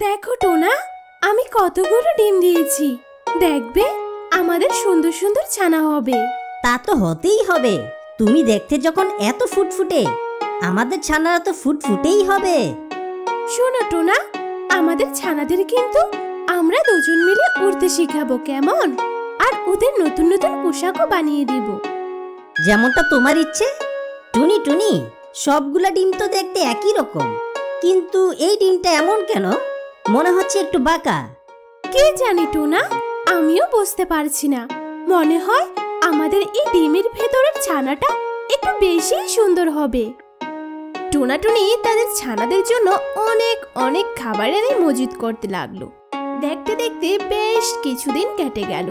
দেখো টোনা, আমি কতগুলো ডিম দিয়েছি। দেখবে আমাদের সুন্দর সুন্দর ছানা হবে। তা তো হতেই হবে। তুমি দেখতে যখন এত ফুটফুটে, আমাদের ছানারা তো ফুটফুটেই হবে। শোনো টোনা, আমাদের ছানাদের কিন্তু আমরা দুজন মিলে উড়তে শিখাবো, কেমন? আর ওদের নতুন নতুন পোশাকও বানিয়ে দিব। যেমনটা তোমার ইচ্ছে। টুনি টুনি, সবগুলা ডিম তো দেখতে একই রকম, কিন্তু এই ডিমটা এমন কেন? মনে হচ্ছে একটু বাঁকা। কে জানি টোনা, আমিও বুঝতে পারছি না। মনে হয় আমাদের এই ডিমের ভেতরের ছানাটা একটু বেশি সুন্দর হবে। টোনা টুনি তাদের ছানাদের জন্য অনেক অনেক খাবার এনে মজুদ করতে লাগলো। দেখতে দেখতে বেশ কিছুদিন কেটে গেল।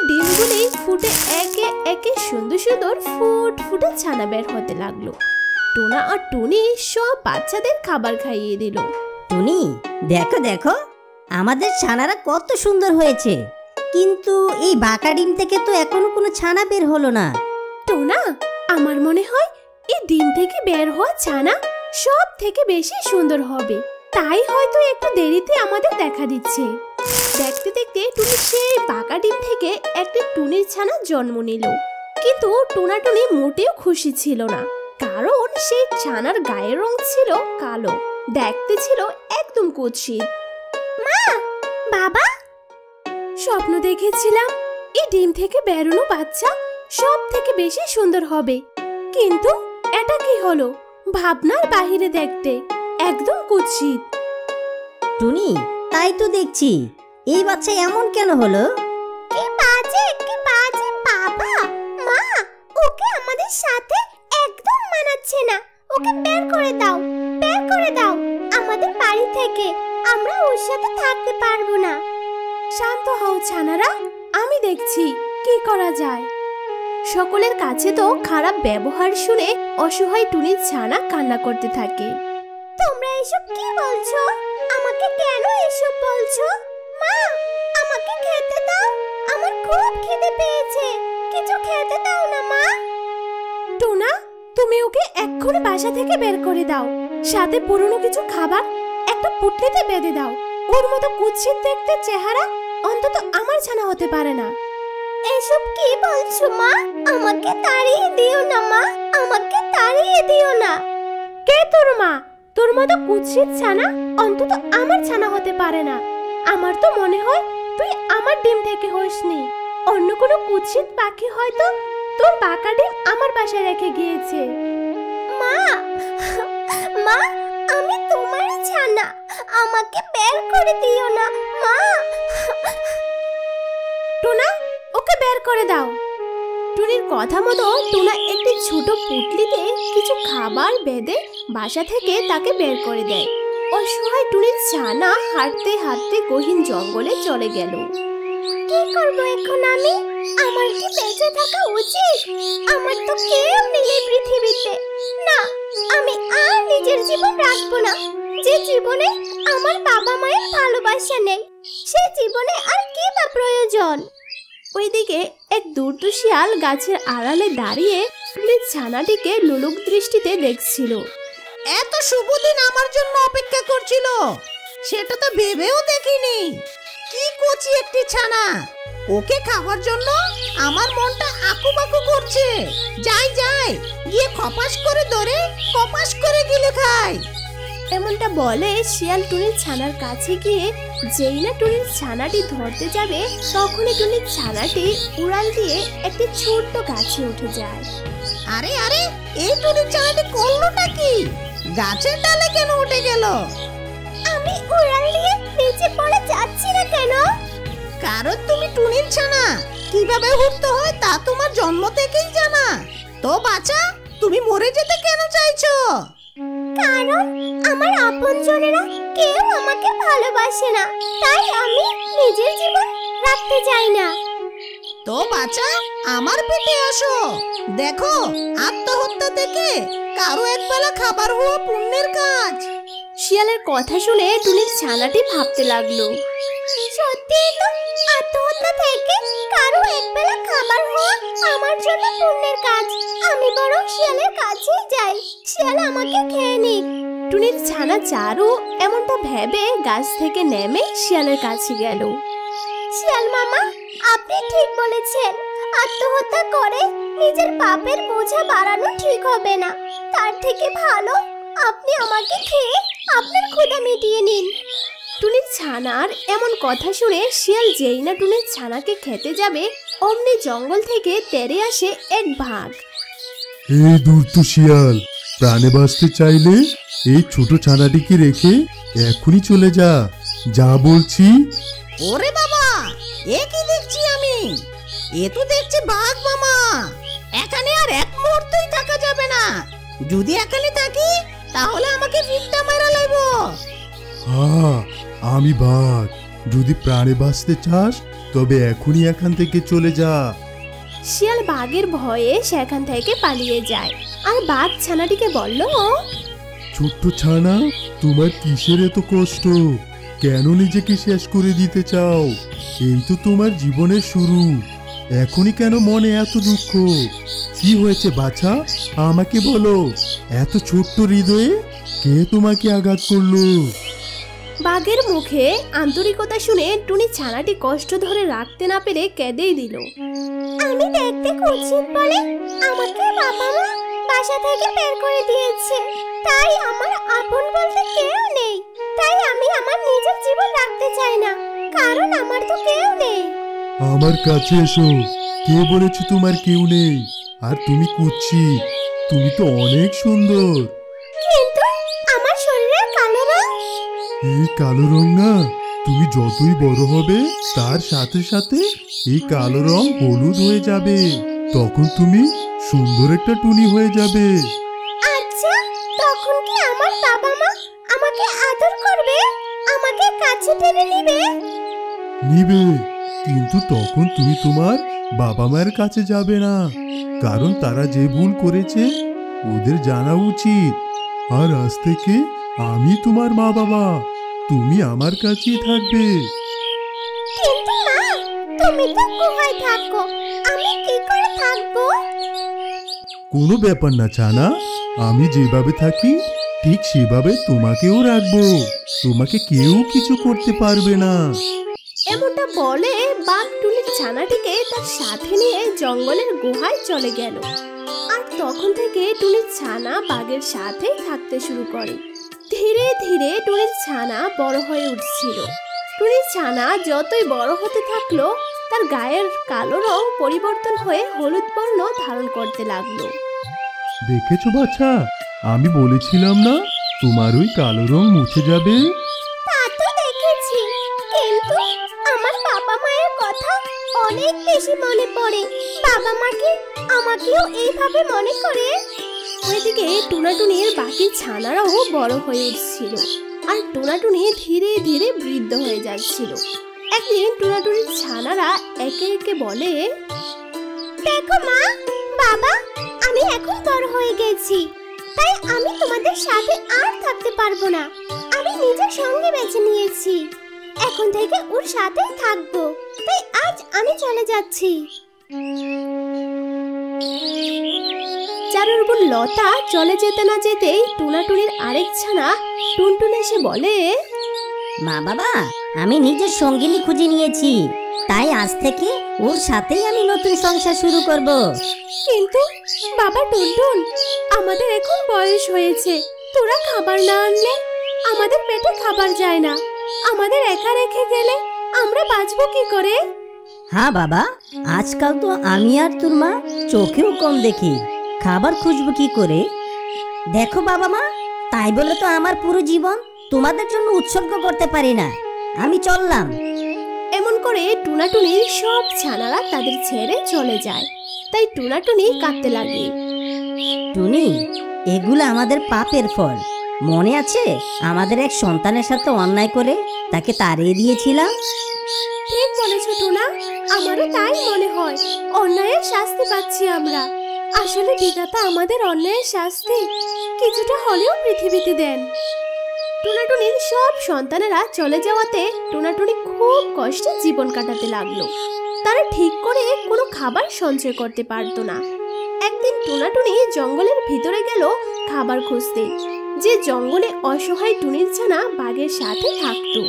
ডিমগুলি ফুটে একে একে সুন্দর সুন্দর ফুটফুটে ছানা বের হতে লাগলো। টোনা আর টুনি সব বাচ্চাদের খাবার খাইয়ে দিল। টুনি, দেখো দেখো, আমাদের ছানারা কত সুন্দর হয়েছে, কিন্তু এই বাঁকা ডিম থেকে তো এখনো কোনো ছানা বের হলো না। টোনা, আমার মনে হয় এই ডিম থেকে বের হওয়া ছানা সব থেকে বেশি সুন্দর হবে, তাই হয়তো একটু দেরিতে আমাদের দেখা দিচ্ছে। দেখতে দেখতে টুনি সেই বাঁকা ডিম থেকে একটা টুনির ছানা জন্ম নিল। কিন্তু টোনা টুনি মোটেও খুশি ছিল না, কারণ সেই ছানার গায়ের রং ছিল কালো, দেখতে ছিল একদম কুৎসিত। মা, বাবা, স্বপ্ন দেখেছিলাম এই ডিম থেকে বেরোনো বাচ্চা সব থেকে বেশি সুন্দর হবে, কিন্তু এটা কি হলো? ভাবনার বাহিরে দেখতে একদম কুৎসিত। টুনি, তাই তো দেখছি, এই বাচ্চা এমন কেন হলো? কি বাজে বাবা, মা, ওকে আমাদের সাথে একদম মানাচ্ছে না। ওকে বের করে দাও, বের করে দাও আমাদের বাড়ি থেকে। আমরা ওর সাথে থাকতে পারবো না। শান্ত হও ছানারা, আমি দেখছি কি করা যায়। সকলের কাছে তো খারাপ ব্যবহার শুনে অসহায় টুনির ছানা কান্না করতে থাকে। তোমরা এসব কি বলছো? আমাকে কেন এসব বলছো? মা, আমাকে খেতে দাও, আমার খুব খিদে পেয়েছে, কিছু খেতে দাও না মা। টোনা, তুমি ওকে এক্ষুনি বাসা থেকে বের করে দাও, সাথে পুরনো কিছু খাবার একটা পুটলিতে বেঁধে দাও। ওর মতো কুৎসিত দেখতে চেহারা অন্তত আমার ছানা হতে পারে না। এসব কি বলছো মা? আমাকে তাড়িয়ে দিও না মা, আমাকে তাড়িয়ে দিও না। কে তোর মা? তোর মতো কুৎসিত ছানা অন্তত আমার ছানা হতে পারে না। আমার তো মনে হয় তুই আমার ডিম থেকে হসনি। অন্য কোনো কুৎসিত পাখি হয়তো তোর বাঁকা ডিম আমার বাসায় রেখে গিয়েছে। মা, মা, আমি তোমার ছানা, আমাকে বের করে দিও না মা। টোনা, ওকে বের করে দাও। টুনির কথা মতো টোনা একটি ছোট পুটলিতে কিছু খাবার বেঁধে বাসা থেকে তাকে বের করে দেয়। অসহায় টুনির ছানা হাঁটতে হাঁটতে গহীন জঙ্গলে চলে গেল। কি করব এখন আমি? আমার কি বেঁচে থাকা উচিত? আমার তো কেউ নেই এই পৃথিবীতে। না, আমি আর নিজের জীবন রাখবো না। যে জীবনে আমার বাবা মায়ের ভালোবাসা নেই, সে জীবনে আর কি বা প্রয়োজন? ওইদিকে এক দুষ্টু শিয়াল গাছের আড়ালে দাঁড়িয়ে টুনির ছানাটিকে লোলুপ দৃষ্টিতে দেখছিল। এত শুভ দিন আমার জন্য অপেক্ষা করছিল, সেটা তো ভেবেও দেখিনি। কি কচি একটি ছানা, ওকে খাওয়ার জন্য আমার মনটা আকুপাকু করছে। যাই যাই, গিয়ে খপাস করে ধরে কপাস করে গিলে খাই। এমনটা বলে শিয়াল টুনির ছানার কাছে গিয়ে যেই না টুনির ছানাটি ধরতে যাবে, তখনই টুনির ছানাটি উড়াল দিয়ে একটি ছোট্ট গাছে উঠে যায়। আরে আরে, এই টুনির ছানাটি করলোটা কি? গাছের ডালে কেন উঠে গেল? আমি উড়াল দিয়ে নিচে পড়ে যাচ্ছি না কেন? কারণ তুমি টুনির ছানা, কিভাবে উঠতে হয় তা তোমার জন্ম থেকেই জানা। তো বাচ্চা, তুমি মরে যেতে কেন চাইছো? কারণ আমার আপনজনেরা কেউ আমাকে ভালোবাসে না, তাই আমি নিজের জীবন রাখতে চাই না। তো বাচ্চা, আমার পেটে আসো। দেখো, আত্মহত্যা থেকে কারো একবেলা খাবার হওয়া পুণ্যের কাজ। শিয়ালের কথা শুনে টুনির ছানাটি ভাবতে লাগলো, সত্যি দিয়ে তো আত্মহত্যা থেকে কারো একবেলা খাবার হওয়া আমার জন্য পুণ্যের কাজ। আমি বরং শিয়ালের কাছেই যাই, শিয়াল আমাকে খেয়ে নিক। টুনির ছানা চারু এমনটা ভেবে গাছ থেকে নেমে শিয়ালের কাছে গেল। শিয়াল মামা, আপনি ঠিক বলেছেন, আত্মহত্যা করে নিজের পাপের বোঝা বাড়ানো ঠিক হবে না। তার থেকে ভালো আপনি আমাকে খেয়ে আপনার ক্ষুধা মিটিয়ে নিন। টুনির ছানার এমন কথা শুনে শিয়াল যেই না টুনির ছানাকে খেতে যাবে, অমনি জঙ্গল থেকে তেড়ে আসে এক বাঘ। এই ধূর্ত শিয়াল, প্রাণে বাঁচতে চাইলে এই ছোট ছানাটিকে রেখে এখনই চলে যা, যা বলছি। ওরে বাবা, এ কি দেখছি আমি? এ তো দেখছি বাঘ মামা। এখানে আর এক মুহূর্তই থাকা যাবে না। যদি এখানে থাকি তাহলে আমাকে ভিড়টা মারা লাগবো। হ্যাঁ, আমি বাঘ। যদি প্রাণে বাঁচতে চাস তবে এখনই এখান থেকে চলে যা। শিয়াল বাঘের ভয়ে সেখান থেকে পালিয়ে যায়। আর বাঘ ছানাটিকে বলল, ছোট্ট ছানা, তোমার কিসের এত কষ্ট? কেন নিজেকে শেষ করে দিতে চাও? এই তো তোমার জীবনের শুরু, এখনই কেন মনে এত দুঃখ? কি হয়েছে বাছা, আমাকে বলো। এত ছোট্ট হৃদয়ে কে তোমাকে আঘাত করলো? বাঘের মুখে আন্তরিকতা শুনে টুনি ছানাটি কষ্ট ধরে রাখতে না পেরে কেঁদেই দিল। আমি দেখতে কুৎসিত বলে আমাকে বাবা মা বাসা থেকে বের করে দিয়েছে, তাই আমার আপন বলতে কেউ নেই। তাই আমি আমার নিজের জীবন রাখতে চাই না, কারণ আমার তো কেউ নেই। আমার কাছে এসো। কে বলেছে তোমার কেউ নেই? আর তুমি কুৎসিত? তুমি তো অনেক সুন্দর। কিন্তু আমার শরীরের কালো রং। এই কালো রং না, তুমি যতই বড় হবে তার সাথে সাথে এই কালো রং হলুদ হয়ে যাবে। তখন তুমি সুন্দর একটা টুনি হয়ে যাবে। আচ্ছা, তখন কি আমার বাবা মা আমাকে আদর করবে, আমাকে কাছে টেনে নেবে? নিবে, কিন্তু তখন তুমি তোমার বাবা মায়ের কাছে যাবে না, কারণ তারা যে ভুল করেছে ওদের জানা উচিত। আর আজ থেকে আমি তোমার মা বাবা, তুমি আমার কাছেই থাকবে। কিন্তু মা, তুমি তো গুহায় থাকো, আমি কি করে থাকবো? কোনো ব্যাপার না ছানা, আমি যেভাবে থাকি ঠিক সেভাবে তোমাকেও রাখবো। তোমাকে কেউ কিছু করতে পারবে না। এমনটা বলে বাঘ টুনির ছানাটিকে তার সাথে নিয়ে জঙ্গলের গুহায় চলে গেল। আর তখন থেকে টুনির ছানা বাঘের সাথেই থাকতে শুরু করে। ধীরে ধীরে টুনির ছানা বড় হয়ে উঠছিল। টুনির ছানা যতই বড় হতে থাকলো, তার গায়ের কালো রং পরিবর্তন হয়ে হলুদ বর্ণ ধারণ করতে লাগলো। দেখেছো বাছা, আমি বলেছিলাম না তোমার ওই কালো রং মুছে যাবে? তা তো দেখেছি, কিন্তু আমার বাবা মায়ের কথা অনেক বেশি মনে পড়ে। বাবা মাকে আমাকেও এইভাবে মনে করে। ওইদিকে টুনাটুনির বাকি ছানারাও বড় হয়ে উঠছিল, আর টুনাটুনি ধীরে ধীরে বৃদ্ধ হয়ে যাচ্ছিল। একদিন টুনাটুনির ছানারা একে একে বলে, দেখো মা, বাবা, আমি এখন বড় হয়ে গেছি, তাই আমি তোমাদের সাথে আর থাকতে পারবো না। আমি নিজের সঙ্গে বেছে নিয়েছি, এখন থেকে ওর সাথেই থাকবো। তাই আজ আমি চলে যাচ্ছি। চারুর বোন লতা চলে যেতে না যেতেই টুনাটুনির আরেক ছানা টুনটুন এসে বলে, মা বাবা, আমি নিজের সঙ্গিনী খুঁজে নিয়েছি, তাই আজ থেকে ওর সাথেই আমি নতুন সংসার শুরু করব। কিন্তু বাবা টুনটুন, আমাদের এখন বয়স হয়েছে, তোরা খাবার না আনলে আমাদের পেটে খাবার যায় না। আমাদের একা রেখে গেলে আমরা বাঁচবো কি করে? হ্যাঁ বাবা, আজকাল তো আমি আর তোর মা চোখেও কম দেখি, খাবার খুঁজবো কি করে? দেখো বাবা মা, তাই বলে তো আমার পুরো জীবন তোমাদের জন্য উৎসর্গ করতে পারি না। আমি চললাম। এমন করে টুনাটুনির সব ছানারা তাদের ছেড়ে চলে যায়। তাই টুনাটুনি কাঁদতে লাগে। টুনি, এগুলো আমাদের পাপের ফল। মনে আছে আমাদের এক সন্তানের সাথে অন্যায় করে তাকে তাড়িয়ে দিয়েছিলাম? ঠিক বলেছো টুনা, আমারও তাই মনে হয়। অন্যায়ের শাস্তি পাচ্ছি আমরা। আসলে বিধাতা আমাদের অন্যায়ের শাস্তি কিছুটা হলেও পৃথিবীতে দেন। টুনাটুনির সব সন্তানেরা চলে যাওয়াতে টুনাটুনি খুব খুব কষ্টে জীবন কাটাতে লাগলো। তারা ঠিক করে কোনো খাবার সঞ্চয় করতে পারতো না। একদিন টুনাটুনি জঙ্গলের ভিতরে গেল খাবার খুঁজতে, যে জঙ্গলে অসহায় টুনির ছানা বাঘের সাথে থাকতো।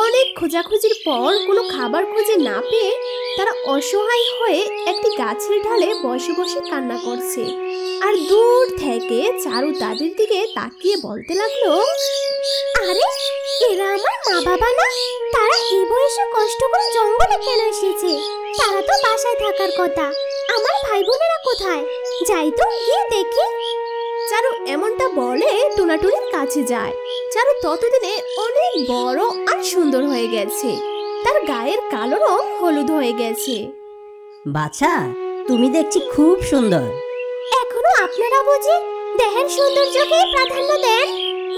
অনেক খোঁজাখুঁজির পর কোনো খাবার খুঁজে না পেয়ে তারা অসহায় হয়ে একটি গাছের ঢালে বসে বসে কান্না করছে। আর দূর থেকে চারু তাদের দিকে তাকিয়ে বলতে লাগলো, আরে এরা আমার মা বাবা না? তারা এই বয়সে কষ্ট করে জঙ্গলে কেন এসেছে? তারা তো বাসায় থাকার কথা। আমার ভাই বোনেরা কোথায়? যাই তো গিয়ে দেখি। চারু এমনটা বলে টুনাটুনির কাছে যায়। চারু ততদিনে অনেক বড় আর সুন্দর হয়ে গেছে। তার গায়ের কালো রং হলুদ হয়ে গেছে। বাছা, তুমি দেখছি খুব সুন্দর। এখনো আপনারা বুঝি দেহের সৌন্দর্যকে প্রাধান্য দেন?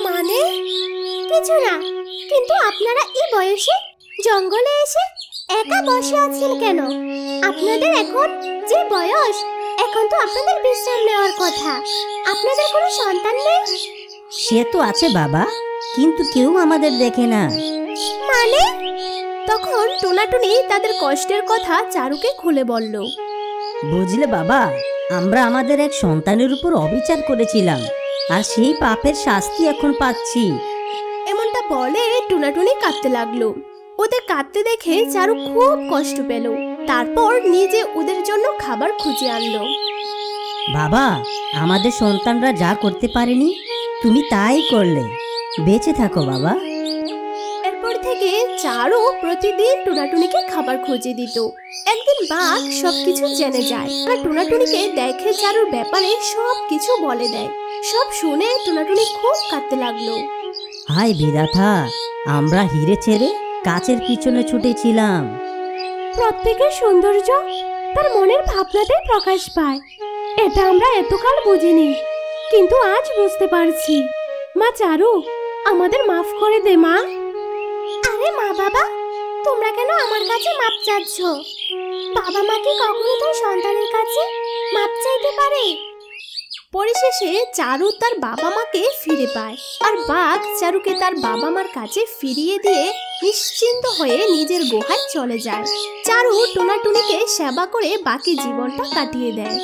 মানে কিছু না, কিন্তু আপনারা এই বয়সে জঙ্গলে এসে একা বসে আছেন কেন? আপনাদের এখন যে বয়স, এখন তো আপনাদের বিশ্রাম নেওয়ার কথা। আপনাদের কোনো সন্তান নেই? সে তো আছে বাবা, কিন্তু কেউ আমাদের দেখে না। মানে? তখন টুনাটুনি তাদের কষ্টের কথা চারুকে খুলে বলল। বুঝলে বাবা, আমরা আমাদের এক সন্তানের উপর অবিচার করেছিলাম, আর সেই পাপের শাস্তি এখন পাচ্ছি। এমনটা বলে টুনাটুনি কাঁদতে লাগলো। ওদের কাঁদতে দেখে চারু খুব কষ্ট পেল। তারপর নিজে ওদের জন্য খাবার খুঁজে আনলো। বাবা, আমাদের সন্তানরা যা করতে পারেনি তুমি তাই করলে। বেঁচে থাকো বাবা। এরপর থেকে চারু প্রতিদিন টুনাটুনিকে খাবার খুঁজে দিত। একদিন বাঘ সবকিছু জেনে যায় আর টুনাটুনিকে দেখে চারুর ব্যাপারে সবকিছু বলে দেয়। সব শুনে টুনাটুনি খুব কাঁদতে লাগলো। হায় বিধাতা, আমরা হিরে ছেড়ে কাচের পিছনে ছুটেছিলাম। প্রত্যেকের সৌন্দর্য তার মনের ভাবনাতেই প্রকাশ পায়। এটা আমরা এতকাল বুঝিনি, কিন্তু আজ বুঝতে পারছি। মা চারু, আমাদের মাফ করে দে মা। আরে মা বাবা, তোমরা কেন আমার কাছে মাপ চাচ্ছ? বাবা মা কি কখনো তার সন্তানের কাছে মাপ চাইতে পারে? পরিশেষে চারু তার বাবা মাকে ফিরে পায়, আর বাঘ চারুকে তার বাবা মার কাছে ফিরিয়ে দিয়ে নিশ্চিন্ত হয়ে নিজের গুহায় চলে যায়। চারু টুনাটুনিকে সেবা করে বাকি জীবনটা কাটিয়ে দেয়।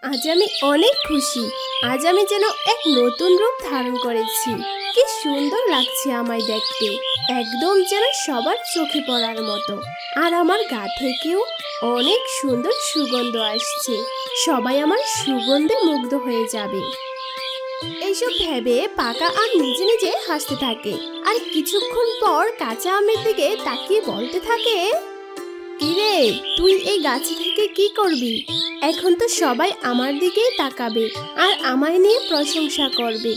আজ আমি অনেক খুশি। আজ আমি যেন এক নতুন রূপ ধারণ করেছি। কি সুন্দর লাগছে আমায় দেখতে, একদম যেন সবার চোখে পড়ার মতো। আর আমার গা থেকেও অনেক সুন্দর সুগন্ধ আসছে। সবাই আমার সুগন্ধে মুগ্ধ হয়ে যাবে। এইসব ভেবে পাকা আম নিজে নিজে হাসতে থাকে, আর কিছুক্ষণ পর কাঁচা আমের দিকে তাকিয়ে বলতে থাকে, কিরে তুই এই গাছ থেকে কি করবি? এখন তো সবাই আমার দিকেই তাকাবে আর আমায় নিয়ে প্রশংসা করবে।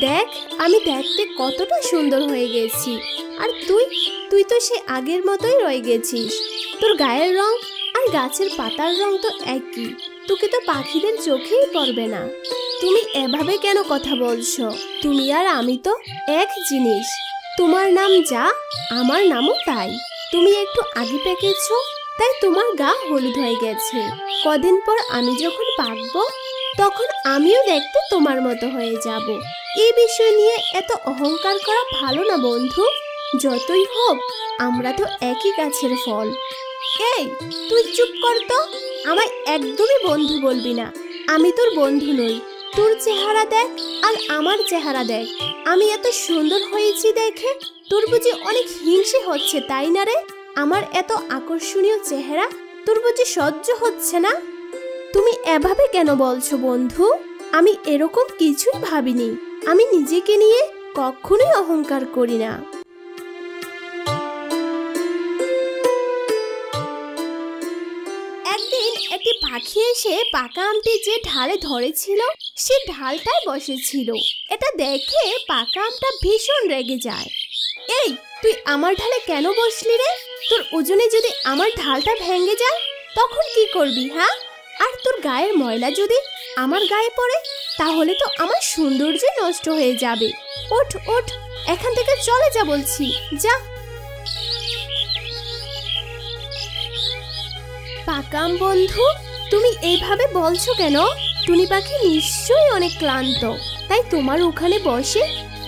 দেখ আমি দেখতে কতটা সুন্দর হয়ে গেছি, আর তুই তো সে আগের মতোই রয়ে গেছিস। তোর গায়ের রং আর গাছের পাতার রং তো একই, তোকে তো পাখিদের চোখেই পড়বে না। তুমি এভাবে কেন কথা বলছো? তুমি আর আমি তো এক জিনিস। তোমার নাম যা, আমার নামও তাই। তুমি একটু আগে পেকেছো, তাই তোমার গা হলুদ হয়ে গেছে। কদিন পর আমি যখন পাকবো, তখন আমিও দেখতে তোমার মতো হয়ে যাব। এই বিষয় নিয়ে এত অহংকার করা ভালো না বন্ধু। যতই হোক আমরা তো একই গাছের ফল। এই তুই চুপ কর তো, আমায় একদমই বন্ধু বলবি না। আমি তোর বন্ধু নই। তোর চেহারা দেখ আর আমার চেহারা দেখ, আমি এত সুন্দর হয়েছি দেখে তোর বুঝি অনেক হিংসে হচ্ছে, তাই না রে? আমার এত আকর্ষণীয় চেহারা তোর বুঝি সহ্য হচ্ছে না? তুমি এভাবে কেন বলছো বন্ধু? আমি এরকম কিছুই ভাবিনি। আমি নিজেকে নিয়ে কখনোই অহংকার করি না। একদিন একটি পাখি এসে পাকা আমটি যে ঢালে ধরেছিল সে ঢালটায় বসেছিল। এটা দেখে পাকা আমটা ভীষণ রেগে যায়। এই তুই আমার ঢালে কেন বসলি রে? তোর ওজনে যদি আমার ঢালটা ভেঙে যায় তখন কি করবি? হ্যাঁ, আর তোর গায়ের ময়লা যদি আমার গায়ে পড়ে তাহলে তো আমার সৌন্দর্য নষ্ট হয়ে যাবে। ওঠ ওঠ, এখান থেকে চলে যা বলছি, যা। পাকাম বন্ধু, তুমি এইভাবে বলছো কেন? টুনি পাখি নিশ্চয়ই অনেক ক্লান্ত, তাই তোমার ওখানে বসে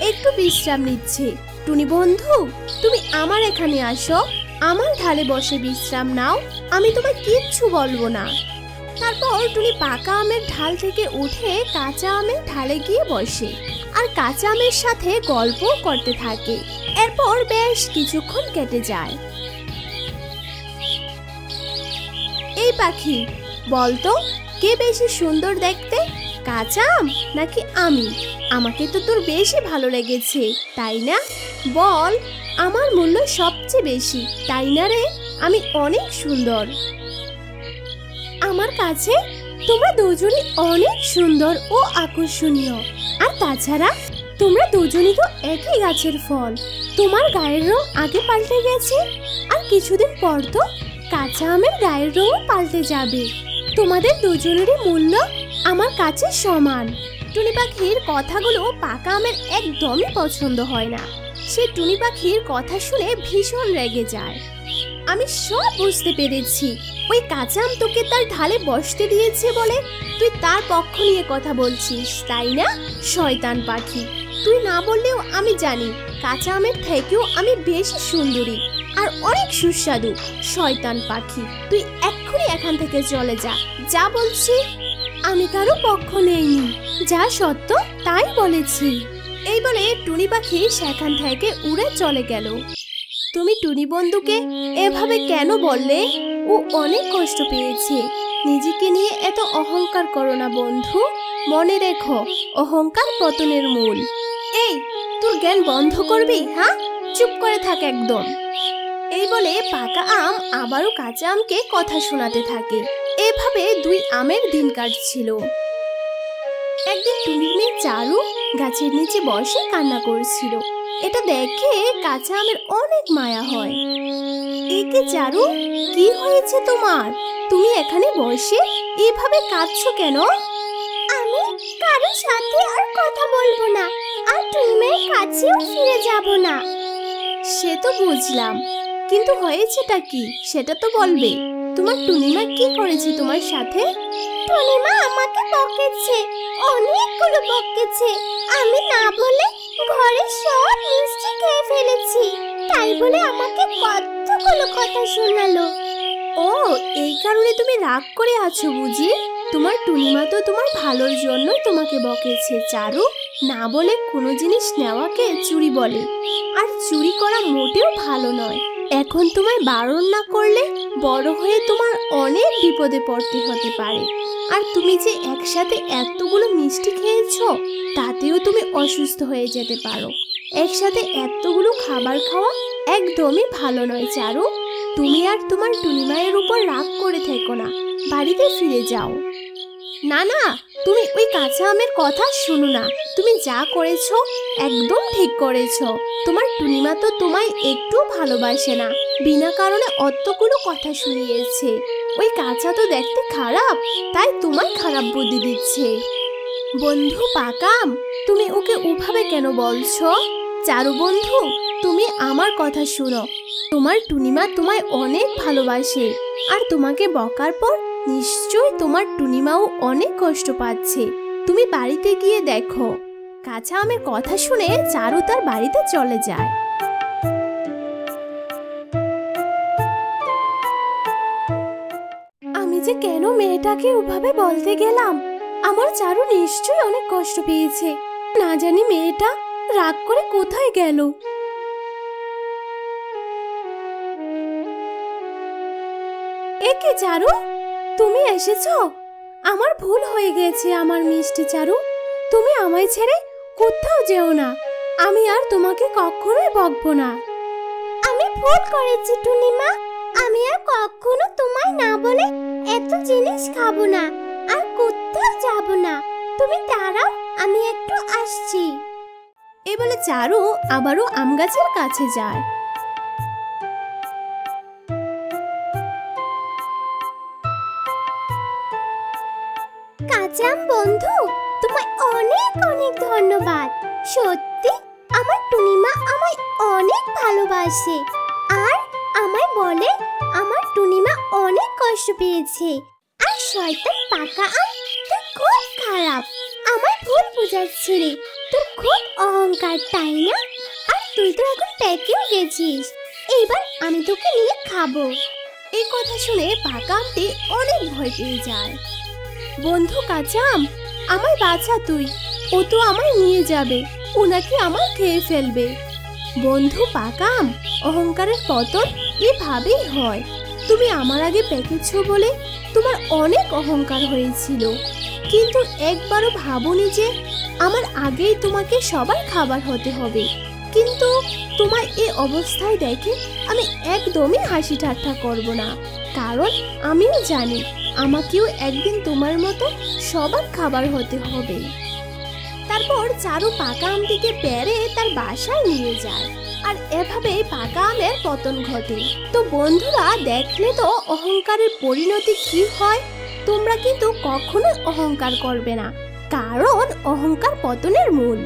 একটু বিশ্রাম নিচ্ছে। টুনি বন্ধু, তুমি আমার এখানে আসো, আমার ঢালে বসে বিশ্রাম নাও, আমি তোমায় কিচ্ছু বলবো না। তারপর টুনি পাকা আমের ঢাল থেকে উঠে কাঁচা আমের ঢালে গিয়ে বসে আর কাঁচা আমের সাথে গল্প করতে থাকে। এরপর বেশ কিছুক্ষণ কেটে যায়। এই পাখি, বলতো কে বেশি সুন্দর দেখতে, কাঁচা আম নাকি আমি? আমাকে তো তোর বেশি ভালো লেগেছে, তাই না? বল, আমার মূল্য সবচেয়ে বেশি, তাই না রে? আমি অনেক সুন্দর। আমার কাছে তোমরা দুজনই অনেক সুন্দর ও আকর্ষণীয়। আর তাছাড়া তোমরা দুজনই তো একই গাছের ফল। তোমার গায়ের রং আগে পাল্টে গেছে, আর কিছুদিন পর তো কাঁচা আমের গায়ের রঙও পাল্টে যাবে। তোমাদের দুজনেরই মূল্য আমার কাছে সমান। টুনি পাখির কথাগুলো পাকা আমের একদমই পছন্দ হয় না। সে টুনি পাখির কথা শুনে ভীষণ রেগে যায়। আমি সব বুঝতে পেরেছি, ওই কাঁচা আম তোকে তার ঢালে বসতে দিয়েছে বলে তুই তার পক্ষ নিয়ে কথা বলছিস, তাই না? শয়তান পাখি, তুই না বললেও আমি জানি কাঁচা আমের থেকেও আমি বেশি সুন্দরী আর অনেক সুস্বাদু। শয়তান পাখি, তুই এক্ষুনি এখান থেকে চলে যা, যা বলছি। আমি কারো পক্ষ নেইনি, যা সত্য তাই বলেছি। এই বলে টুনি পাখি সেখান থেকে উড়ে চলে গেল। তুমি টুনি বন্ধুকে এভাবে কেন বললে? ও অনেক কষ্ট পেয়েছে। নিজেকে নিয়ে এত অহংকার করো না বন্ধু, মনে রেখো অহংকার পতনের মূল। এই, তোর জ্ঞান বন্ধ করবি? হ্যাঁ, চুপ করে থাক একদম। এই বলে পাকা আম আবারও কাঁচা আমকে কথা শোনাতে থাকে। এভাবে দুই আমের দিন কাটছিল। একদিন টুনির মেয়ে চারু গাছের নিচে বসে কান্না করছিল। এটা দেখে কাঁচা আমের অনেক মায়া হয়। একে চারু, কি হয়েছে তোমার? তুমি এখানে বসে এভাবে কাঁদছো কেন? আমি কারোর সাথে আর কথা বলবো না, আর টুনিমের কাছেও ফিরে যাব না। সে তো বুঝলাম, কিন্তু হয়েছেটা কি সেটা তো বলবে। তোমার টুনিমা কি করেছে তোমার সাথে? টুনিমা আমাকে বকেছে, অনেকগুলো বকেছে। আমি না বলে ঘরে সব মিষ্টি খেয়ে ফেলেছি, তাই বলে আমাকে কতগুলো কথা শোনালো। ও, এই কারণে তুমি রাগ করে আছো বুঝি? তোমার টুনিমা তো তোমার ভালোর জন্য তোমাকে বকেছে চারু। না বলে কোনো জিনিস নেওয়াকে চুরি বলে, আর চুরি করা মোটেও ভালো নয়। এখন তোমায় বারণ না করলে বড় হয়ে তোমার অনেক বিপদে পড়তে হতে পারে। আর তুমি যে একসাথে এতগুলো মিষ্টি খেয়েছো, তাতেও তুমি অসুস্থ হয়ে যেতে পারো। একসাথে এতগুলো খাবার খাওয়া একদমই ভালো নয় চারু। তুমি আর তোমার টুনিমায়ের উপর রাগ করে থেকো না, বাড়িতে ফিরে যাও। না না, তুমি ওই কাঁচা আমের কথা শুনো না। তুমি যা করেছো একদম ঠিক করেছো। তোমার টুনিমা তো তোমায় একটু ভালোবাসে না, বিনা কারণে অতগুলো কথা শুনিয়েছে। ওই কাঁচা তো দেখতে খারাপ, তাই তোমায় খারাপ বুদ্ধি দিচ্ছে। বন্ধু পাকাম, তুমি ওকে ওভাবে কেন বলছো? চারু বন্ধু, তুমি আমার কথা শুনো। তোমার টুনিমা তোমায় অনেক ভালোবাসে, আর তোমাকে বকার পর নিশ্চয়ই তোমার টুনিমাও অনেক কষ্ট পাচ্ছে। তুমি বাড়িতে গিয়ে দেখো। কাঁচা আমের কথা শুনে চারু তার বাড়িতে চলে যায়। আমি যে কেন মেয়েটাকে ওভাবে বলতে গেলাম? আমার চারু নিশ্চয়ই অনেক কষ্ট পেয়েছে। না জানি মেয়েটা রাগ করে কোথায় গেল। একে চারু, তুমি এসেছো? আমার ভুল হয়ে গেছে আমার মিষ্টি চারু। তুমি আমায় ছেড়ে কোথাও যেও না, আমি আর তোমাকে কখনোই বকবো না। আমি ভুল করেছি টুনিমা, আমি আর কখনো তোমায় না বলে এত জিনিস খাবো না, আর কোথাও যাব না। তুমি দাঁড়াও, আমি একটু আসছি। এই বলে চারু আবারও আম গাছের কাছে যায়। কাঁচা আম বন্ধু, তোমায় অনেক অনেক ধন্যবাদ। সত্যি আমার টুনিমা আমায় অনেক ভালোবাসে, আর আমায় বলে আমার টুনিমা অনেক কষ্ট পেয়েছে। আর শয়তান পাকা আম, তুই খুব খারাপ, আমার ভুল বুঝাচ্ছিলি, তোর খুব অহংকার তাই না? আর তুই তো এখন প্যাকেও গেছিস, এইবার আমি তোকে নিয়ে খাবো। এই কথা শুনে পাকা আমটি অনেক ভয় পেয়ে যায়। বন্ধু কাঁচা আম, আমায় বাঁচা তুই, ও তো আমায় নিয়ে যাবে, ও নাকি আমায় খেয়ে ফেলবে। বন্ধু পাকা আম, অহংকারের পতন এভাবেই হয়। তুমি আমার আগে পেকেছ বলে তোমার অনেক অহংকার হয়েছিল, কিন্তু একবারও ভাবনি যে আমার আগেই তোমাকে সবার খাবার হতে হবে। কিন্তু তোমার এই অবস্থায় দেখে আমি একদমই হাসি ঠাট্টা করব না, কারণ আমিও জানি আমাকেও একদিন তোমার মতো সবার খাবার হতে হবে। তারপর চারু পাকা আমটিকে পেড়ে তার বাসায় নিয়ে যায়, আর এভাবে পাকা আমের পতন ঘটে। তো বন্ধুরা, দেখলে তো অহংকারের পরিণতি কি হয়। তোমরা কিন্তু কখনোই অহংকার করবে না, কারণ অহংকার পতনের মূল।